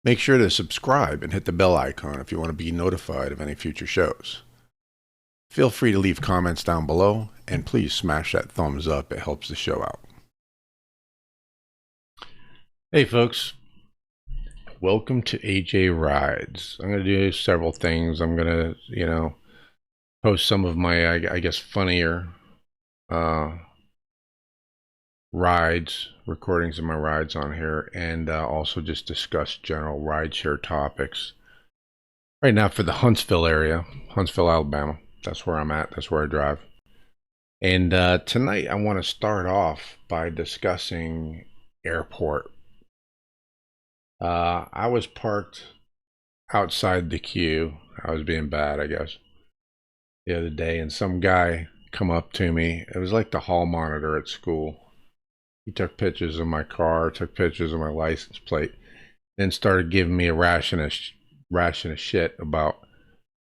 Make sure to subscribe and hit the bell icon if you want to be notified of any future shows. Feel free to leave comments down below, and please smash that thumbs up. It helps the show out. Hey folks, welcome to AJRides. I'm going to do several things. I'm going to, post some of my, I guess, funnier rides, recordings of my rides on here, and also just discuss general rideshare topics. Right now for the Huntsville area, Huntsville, Alabama. That's where I'm at. That's where I drive. And tonight I want to start off by discussing airport. I was parked outside the queue. I was being bad, I guess, the other day, and some guy come up to me. It was like the hall monitor at school. He took pictures of my car, took pictures of my license plate, then started giving me a ration of shit about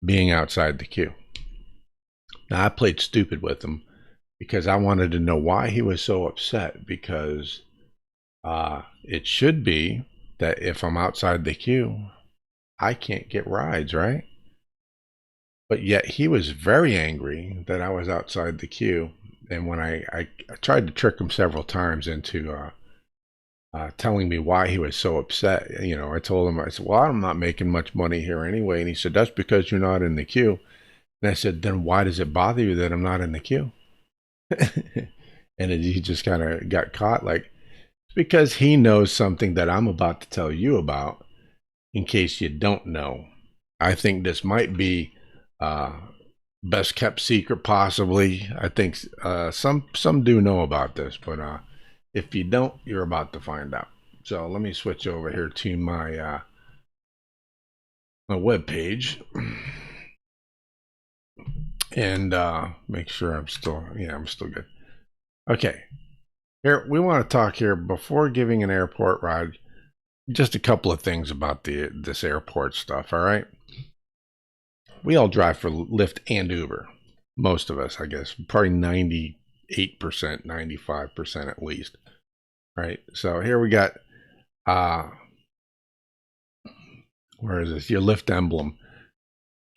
being outside the queue. Now, I played stupid with him because I wanted to know why he was so upset, because it should be that if I'm outside the queue, I can't get rides, right? But yet he was very angry that I was outside the queue. And when I tried to trick him several times into telling me why he was so upset, I told him, I said, well, I'm not making much money here anyway. And he said, that's because you're not in the queue. And I said, then why does it bother you that I'm not in the queue? And he just kind of got caught, like, because he knows something that I'm about to tell you about, in case you don't know. I think this might be best kept secret, possibly. I think some do know about this, but if you don't, you're about to find out. So let me switch over here to my my web page and make sure I'm still good. Okay. Here, we want to talk here before giving an airport ride, just a couple of things about this airport stuff, all right? We all drive for Lyft and Uber. Most of us, I guess, probably 98%, 95% at least, right? So here we got, where is this? Your Lyft emblem.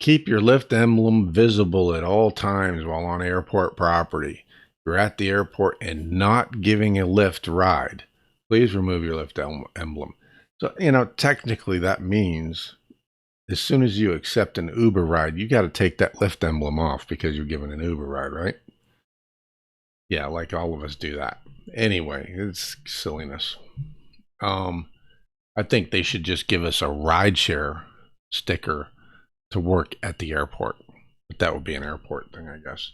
Keep your Lyft emblem visible at all times while on airport property. You're at the airport and not giving a Lyft ride, please remove your Lyft emblem. So, technically that means as soon as you accept an Uber ride, you got to take that Lyft emblem off because you're giving an Uber ride, right? Yeah, like all of us do that. Anyway, it's silliness. I think they should just give us a rideshare sticker to work at the airport. But that would be an airport thing, I guess.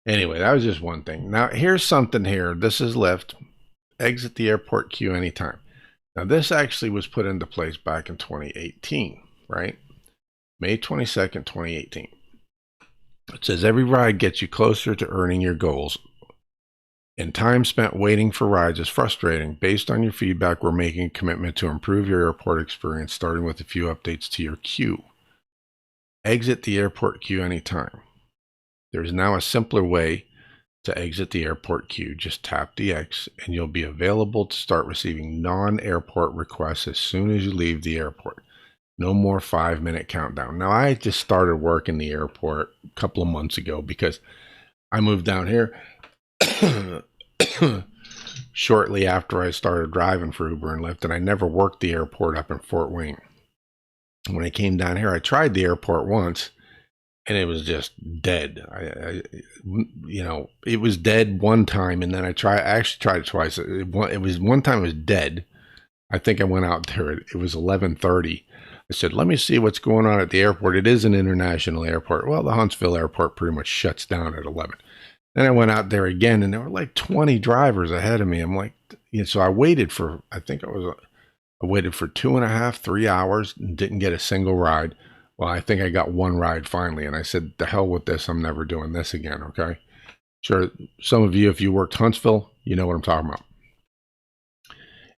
Anyway, that was just one thing. Now, here's something here. This is Lyft. Exit the airport queue anytime. Now, this actually was put into place back in 2018, right? May 22nd, 2018. It says every ride gets you closer to earning your goals, and time spent waiting for rides is frustrating. Based on your feedback, we're making a commitment to improve your airport experience, starting with a few updates to your queue. Exit the airport queue anytime. There is now a simpler way to exit the airport queue. Just tap the X and you'll be available to start receiving non-airport requests as soon as you leave the airport. No more 5-minute countdown. Now, I just started work in the airport a couple of months ago because I moved down here shortly after I started driving for Uber and Lyft, and I never worked the airport up in Fort Wayne. When I came down here, I tried the airport once, and it was just dead. It was dead one time, and then I actually tried it twice. It was one time it was dead. I think I went out there. It was 11:30. I said, let me see what's going on at the airport. It is an international airport. Well, the Huntsville Airport pretty much shuts down at 11. Then I went out there again, and there were like 20 drivers ahead of me. I'm like, so I waited for, I waited for 2.5, 3 hours and didn't get a single ride. Well, I think I got one ride finally, and I said, the hell with this. I'm never doing this again, okay? Sure, some of you, if you worked Huntsville, you know what I'm talking about.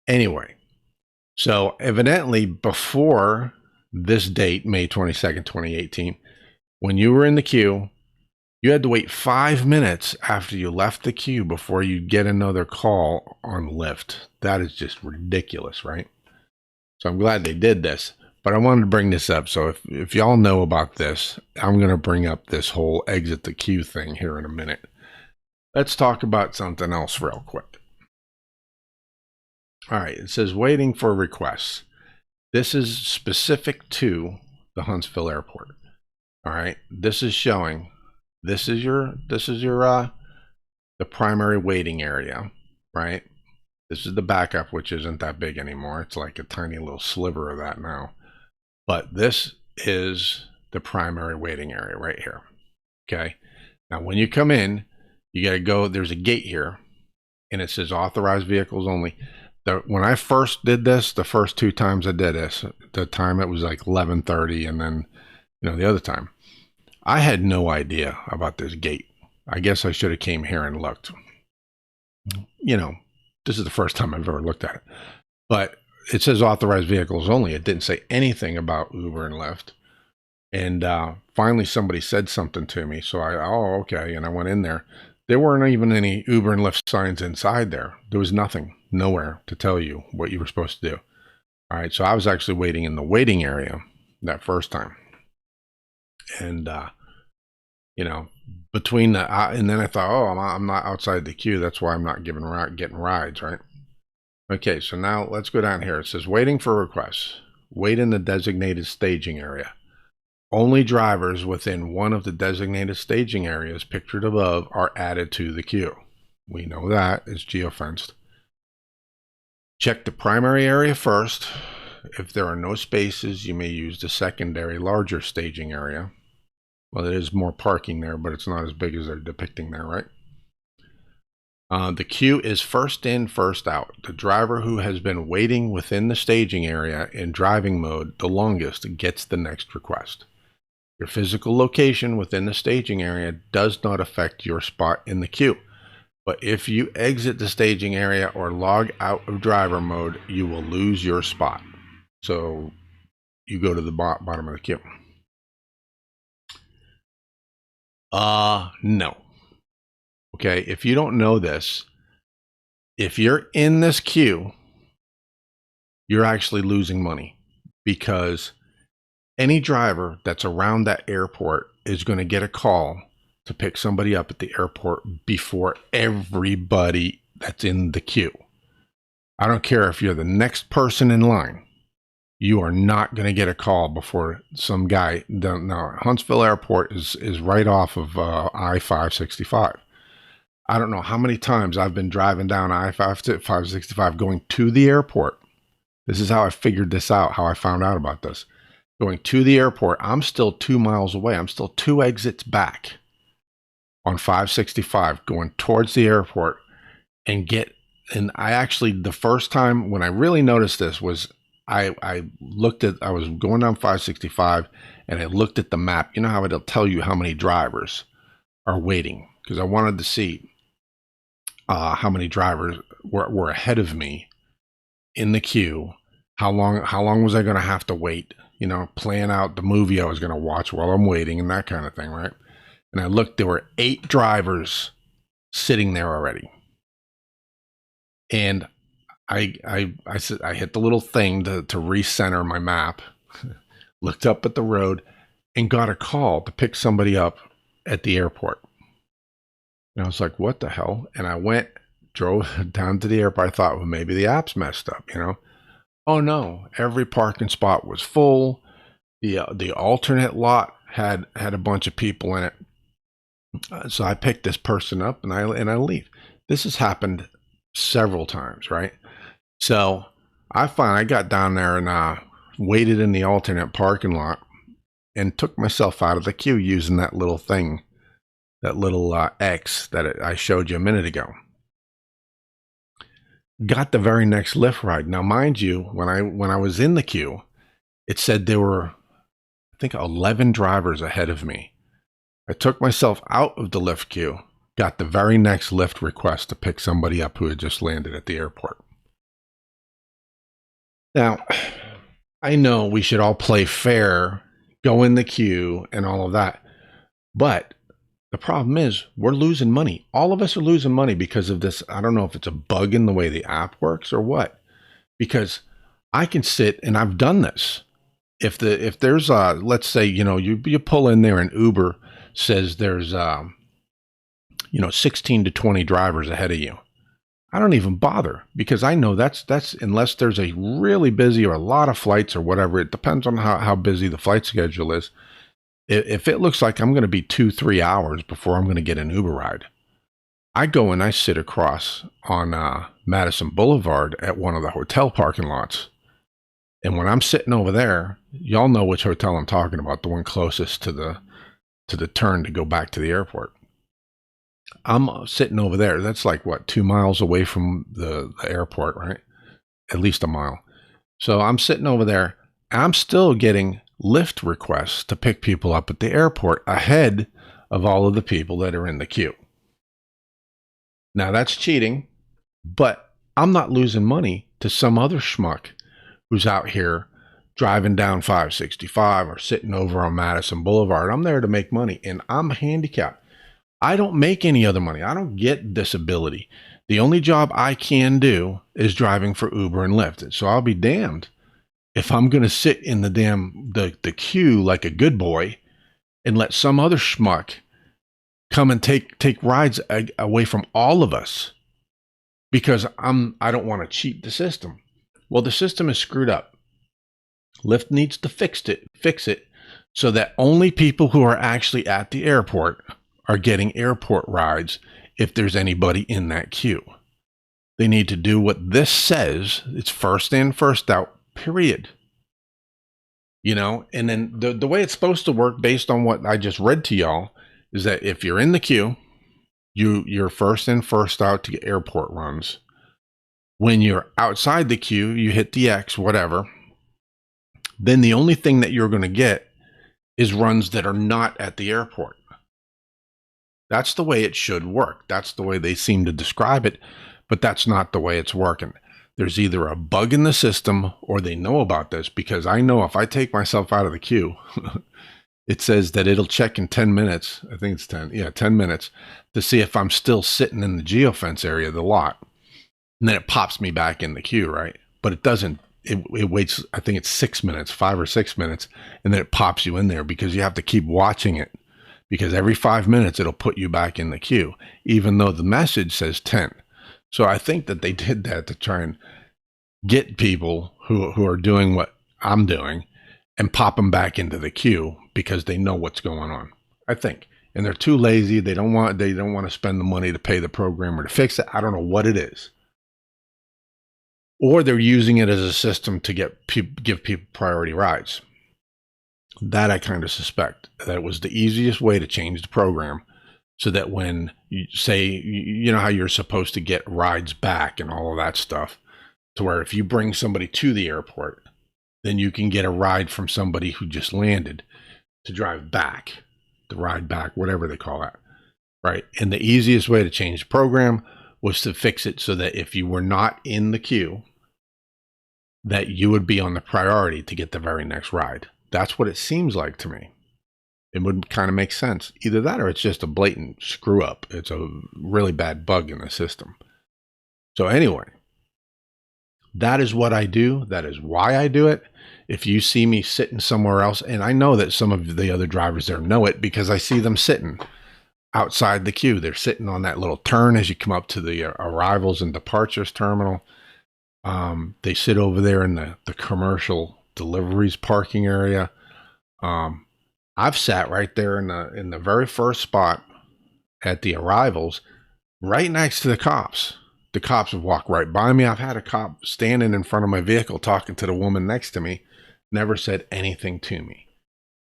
Anyway, so evidently before this date, May 22nd, 2018, when you were in the queue, you had to wait 5 minutes after you left the queue before you get another call on Lyft. That is just ridiculous, right? So I'm glad they did this. But I wanted to bring this up. So if y'all know about this, I'm going to bring up this whole exit the queue thing here in a minute. Let's talk about something else real quick. All right, it says waiting for requests. This is specific to the Huntsville Airport. All right, this is showing. This is your the primary waiting area, right? This is the backup, which isn't that big anymore. It's like a tiny little sliver of that now. But this is the primary waiting area right here. Okay. Now, when you come in, you got to go. There's a gate here, and it says authorized vehicles only. When I first did this, the first 2 times I did this, the time it was like 11:30, and then the other time, I had no idea about this gate. I guess I should have came here and looked. This is the first time I've ever looked at it. But it says authorized vehicles only. It didn't say anything about Uber and Lyft. And finally somebody said something to me. So okay. And I went in there. There weren't even any Uber and Lyft signs inside there. There was nothing, nowhere to tell you what you were supposed to do. All right. So I was actually waiting in the waiting area that first time. And, between and then I thought, I'm not outside the queue. That's why I'm not getting rides, right? Okay, so now let's go down here. It says waiting for requests. Wait in the designated staging area. Only drivers within one of the designated staging areas pictured above are added to the queue. We know that it's geofenced. Check the primary area first. If there are no spaces, you may use the secondary larger staging area. Well, there is more parking there, but it's not as big as they're depicting there, right? The queue is first in, first out. The driver who has been waiting within the staging area in driving mode the longest gets the next request. Your physical location within the staging area does not affect your spot in the queue. But if you exit the staging area or log out of driver mode, you will lose your spot. So you go to the bottom of the queue. No. Okay, if you don't know this, if you're in this queue, you're actually losing money, because any driver that's around that airport is going to get a call to pick somebody up at the airport before everybody that's in the queue. I don't care if you're the next person in line. You are not going to get a call before some guy. Now, Huntsville Airport is right off of I-565. I don't know how many times I've been driving down I-565 going to the airport. This is how I figured this out, how I found out about this. Going to the airport, I'm still 2 miles away. I'm still 2 exits back on 565 going towards the airport and I actually, the first time when I really noticed this was I was going down 565 and I looked at the map. You know how it'll tell you how many drivers are waiting, because I wanted to see how many drivers were ahead of me in the queue. How long was I going to have to wait? Plan out the movie I was going to watch while I'm waiting and that kind of thing, right? And I looked, there were 8 drivers sitting there already. And I hit the little thing to recenter my map, looked up at the road, and got a call to pick somebody up at the airport. And I was like, what the hell? And I drove down to the airport. I thought, well, maybe the app's messed up, Oh no, every parking spot was full. The alternate lot had a bunch of people in it. So I picked this person up and I leave. This has happened several times, right? So I got down there and waited in the alternate parking lot and took myself out of the queue using that little thing, that little X that I showed you a minute ago. Got the very next Lyft ride. Now, mind you, when I was in the queue, it said there were, I think, 11 drivers ahead of me. I took myself out of the Lyft queue, got the very next Lyft request to pick somebody up who had just landed at the airport. Now, I know we should all play fair, go in the queue and all of that, but the problem is we're losing money. All of us are losing money because of this. I don't know if it's a bug in the way the app works or what, because I can sit, and I've done this. If there's let's say, you pull in there and Uber says there's 16 to 20 drivers ahead of you. I don't even bother, because I know that's unless there's a really busy or a lot of flights or whatever. It depends on how busy the flight schedule is. If it looks like I'm going to be 2-3 hours before I'm going to get an Uber ride, I go and I sit across on Madison Boulevard at one of the hotel parking lots. And when I'm sitting over there, y'all know which hotel I'm talking about, the one closest to the turn to go back to the airport. I'm sitting over there. That's like, what, 2 miles away from the airport, right? At least a mile. So I'm sitting over there. I'm still getting Lyft requests to pick people up at the airport ahead of all of the people that are in the queue. Now, that's cheating, but I'm not losing money to some other schmuck who's out here driving down 565 or sitting over on Madison Boulevard. I'm there to make money, and I'm handicapped. I don't make any other money. I don't get disability. The only job I can do is driving for Uber and Lyft. So I'll be damned if I'm going to sit in the queue like a good boy and let some other schmuck come and take rides away from all of us because I don't want to cheat the system. Well, the system is screwed up. Lyft needs to fix it so that only people who are actually at the airport are getting airport rides if there's anybody in that queue. They need to do what this says. It's first in, first out, period. And then the way it's supposed to work based on what I just read to y'all is that if you're in the queue, you're first in, first out to get airport runs. When you're outside the queue, you hit the X, whatever. Then the only thing that you're going to get is runs that are not at the airport. That's the way it should work. That's the way they seem to describe it, but that's not the way it's working. There's either a bug in the system or they know about this, because I know if I take myself out of the queue, it says that it'll check in 10 minutes. I think it's 10. Yeah, 10 minutes to see if I'm still sitting in the geofence area of the lot. And then it pops me back in the queue, right? But it doesn't. It waits, I think it's 6 minutes, 5 or 6 minutes, and then it pops you in there because you have to keep watching it. Because every 5 minutes, it'll put you back in the queue, even though the message says 10. So I think that they did that to try and get people who are doing what I'm doing and pop them back into the queue because they know what's going on, I think. And they're too lazy. They don't want to spend the money to pay the programmer to fix it. I don't know what it is. Or they're using it as a system to give people priority rides. That I kind of suspect that it was the easiest way to change the program so that when you say, how you're supposed to get rides back and all of that stuff, to where if you bring somebody to the airport, then you can get a ride from somebody who just landed to drive back, the ride back, whatever they call that, right? And the easiest way to change the program was to fix it so that if you were not in the queue, that you would be on the priority to get the very next ride. That's what it seems like to me. It would kind of make sense. Either that or it's just a blatant screw up. It's a really bad bug in the system. So anyway, that is what I do. That is why I do it. If you see me sitting somewhere else, and I know that some of the other drivers there know it because I see them sitting outside the queue. They're sitting on that little turn as you come up to the arrivals and departures terminal. They sit over there in the commercial deliveries parking area. I've sat right there in the very first spot at the arrivals, right next to the cops. The cops have walked right by me. I've had a cop standing in front of my vehicle talking to the woman next to me, never said anything to me.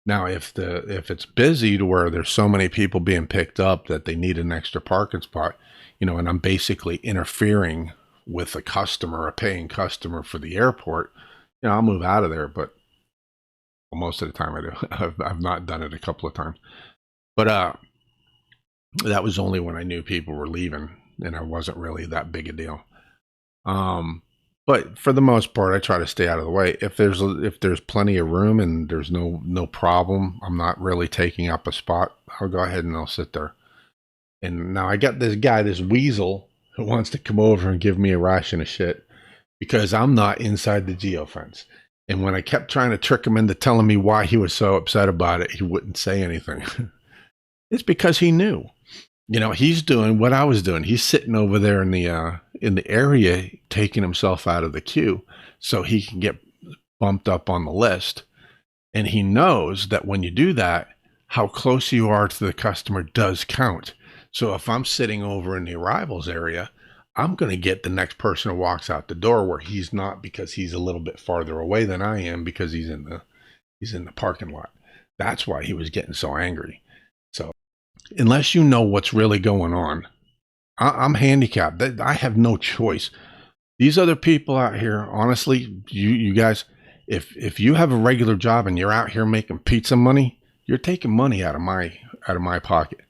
Now, if it's busy to where there's so many people being picked up that they need an extra parking spot, and I'm basically interfering with a customer, a paying customer for the airport, I'll move out of there. But most of the time I do. I've not done it a couple of times, but that was only when I knew people were leaving and it wasn't really that big a deal. But for the most part, I try to stay out of the way. If there's plenty of room and there's no problem, I'm not really taking up a spot, I'll go ahead and I'll sit there. And now I got this guy, this weasel, who wants to come over and give me a ration of shit because I'm not inside the geofence. And when I kept trying to trick him into telling me why he was so upset about it, he wouldn't say anything. It's because he knew. You know, he's doing what I was doing. He's sitting over there in the area taking himself out of the queue so he can get bumped up on the list. And he knows that when you do that, how close you are to the customer does count. So if I'm sitting over in the arrivals area, I'm going to get the next person who walks out the door where he's not, because he's a little bit farther away than I am, because he's in the parking lot. That's why he was getting so angry. So unless you know what's really going on, I'm handicapped. I have no choice. These other people out here, honestly, you guys, if you have a regular job and you're out here making pizza money, you're taking money out of my pocket.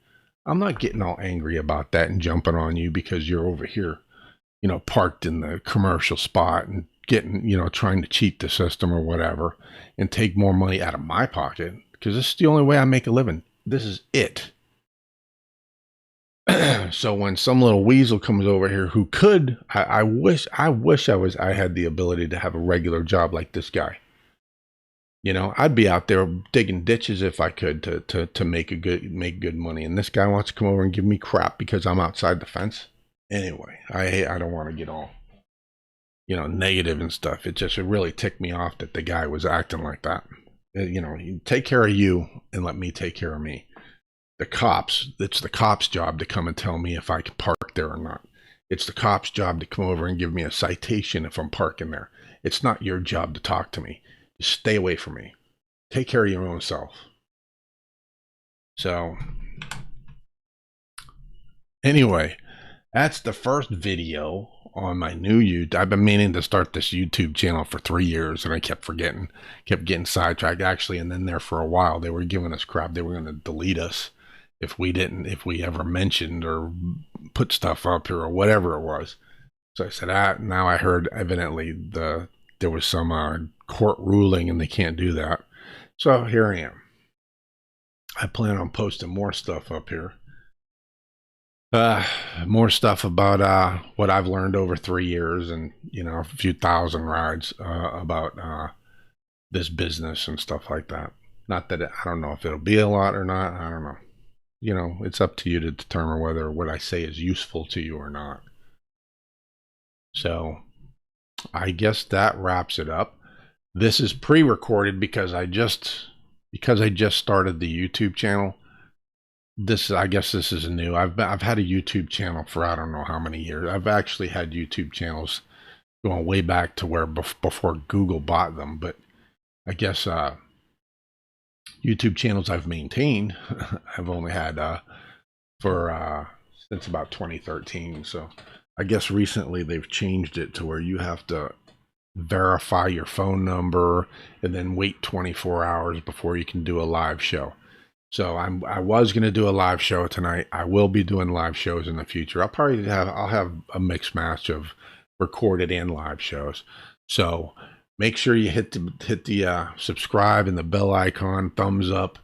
I'm not getting all angry about that and jumping on you because you're over here, you know, parked in the commercial spot and getting, you know, trying to cheat the system or whatever and take more money out of my pocket, because this is the only way I make a living. This is it. So when some little weasel comes over here who could, I wish I had the ability to have a regular job like this guy. You know, I'd be out there digging ditches if I could to make good money. And this guy wants to come over and give me crap because I'm outside the fence. Anyway, I don't want to get all, you know, negative and stuff. It really ticked me off that the guy was acting like that. You know, take care of you and let me take care of me. It's the cops' job to come and tell me if I can park there or not. It's the cops' job to come over and give me a citation if I'm parking there. It's not your job to talk to me. Just stay away from me. Take care of your own self. So, anyway, that's the first video on my new YouTube. I've been meaning to start this YouTube channel for 3 years, and I kept forgetting, kept getting sidetracked actually. And then there for a while, they were giving us crap. They were going to delete us if we ever mentioned or put stuff up here or whatever it was. So I said, now I heard evidently there was some court ruling and they can't do that. So here I am. I plan on posting more stuff up here. More stuff about what I've learned over 3 years, and, you know, a few thousand rides about this business and stuff like that. Not that I don't know if it'll be a lot or not. I don't know. You know, it's up to you to determine whether what I say is useful to you or not. So I guess that wraps it up. This is pre-recorded because I just started the YouTube channel. I guess this is new. I've had a YouTube channel for I don't know how many years. I've actually had YouTube channels going way back to where before Google bought them, but I guess YouTube channels I've maintained I've only had for since about 2013. So I guess recently they've changed it to where you have to verify your phone number and then wait 24 hours before you can do a live show. So I was going to do a live show tonight. I will be doing live shows in the future. I'll have a mixed match of recorded and live shows. So make sure you hit the subscribe and the bell icon, thumbs up,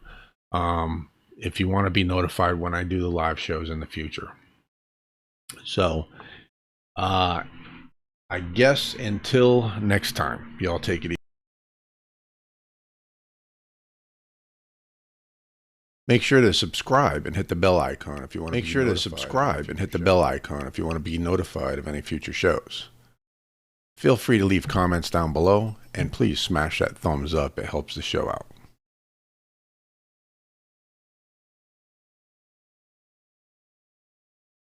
if you want to be notified when I do the live shows in the future. So I guess until next time, y'all take it easy. Make sure to subscribe and hit the bell icon if you want to. Make sure to subscribe and hit the bell icon if you want to be notified of any future shows. Feel free to leave comments down below, and please smash that thumbs up. It helps the show out.